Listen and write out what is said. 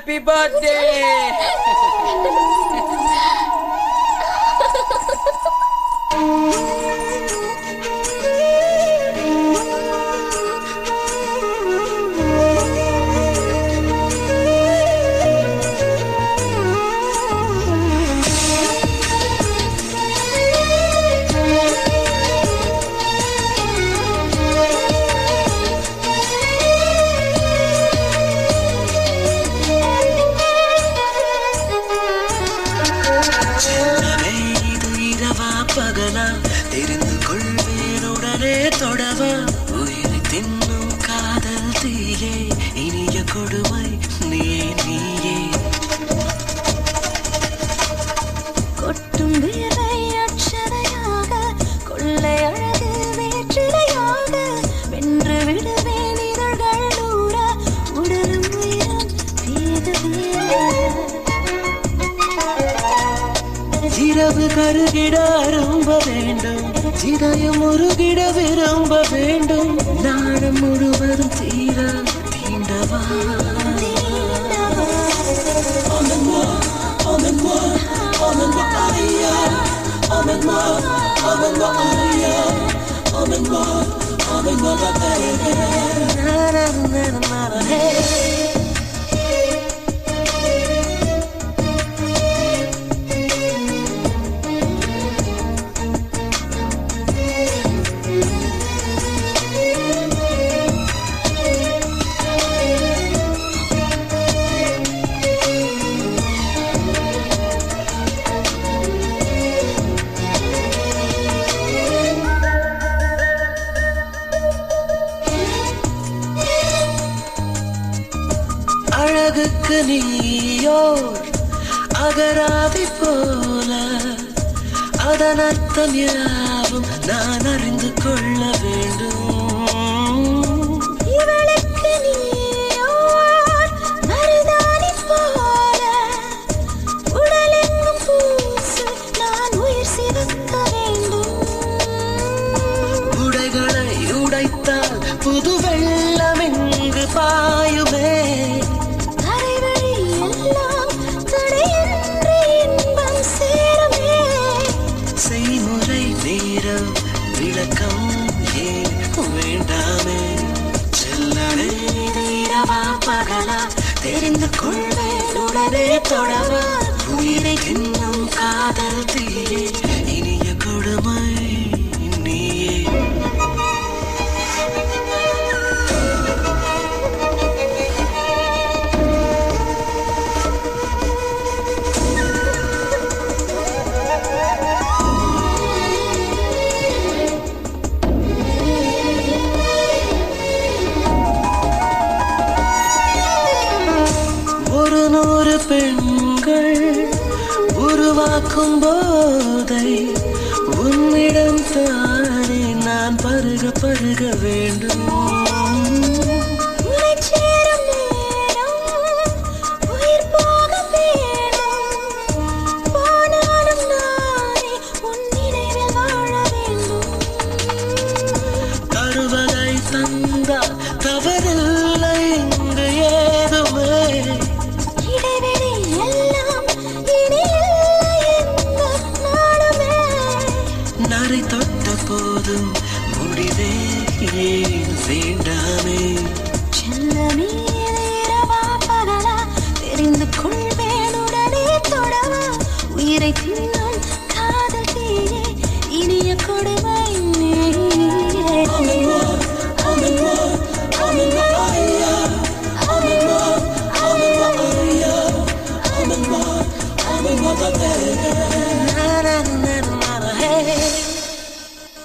Happy birthday! பகலா தெரிந்து கொள்வேனுடனே தொடவா உயிரை தின்னும் காதல் தீயே இனிய கொடுமை நீயே கொட்டும் வேலை அச்சதையாக கொள்ளை அழகு வேற்றிலையாக வென்று விடுவேன் இதழ்கள் நூற உடலும் உயிரும் இரவு கருகிட அரும்ப வேண்டும் இதயம் உருகிட விரும்ப வேண்டும் நாடம் முழுவதும் தீர தீண்டவா அழகுக்கு நீயோர் அகராதி போல அதன் அர்த்தம் யாவும் நான் அறிந்து கொள்ள வேண்டும் இவளுக்கு நீயோர் மருதாணி போல உடலெங்கும் பூசு நான் உயிர் சிவக்க வேண்டும் உடைகளை உடைத்தால் புது வெள்ளம் எங்கு பாயுமே விளக்கம் ஏன் வேண்டாமே செல்லடே இரவா பகலா தெரிந்து கொள்வேன் உடனே தொடவா உயிரை தின்னும் காதல் தீயே இனிய கொடுமை நீயே பெண்கள் உருவாக்கும் போதை உன்னிடம் தானே நான் பருக பருக வேண்டும் தருவதை தந்தா தவறில்லை இங்கு ஏதுமே நரை தொட்ட போதும் முடிவே ஏன் வேண்டாமே செல்லமே இரவா பகலா தெரிந்து கொள்வேன் உடனே தொடவா உயிரை